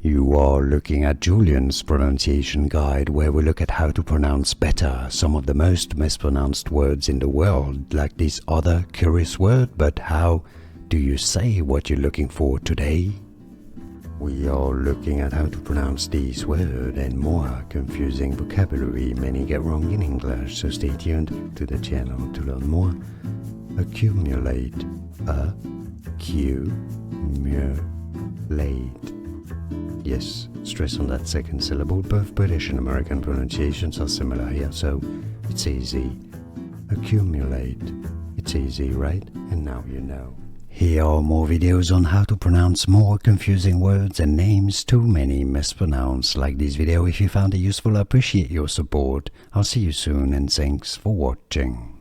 You are looking at Julian's pronunciation guide, where we look at how to pronounce better some of the most mispronounced words in the world, like this other curious word. But how do you say what you're looking for today? We are looking at how to pronounce this word and more confusing vocabulary many get wrong in English, so stay tuned to the channel to learn more. Accumulate. Accumulate. Yes, stress on that second syllable. Both British and American pronunciations are similar here, so it's easy. Accumulate. It's easy, right? And now you know. Here are more videos on how to pronounce more confusing words and names too many mispronounced. Like this video if you found it useful. I appreciate your support. I'll see you soon and thanks for watching.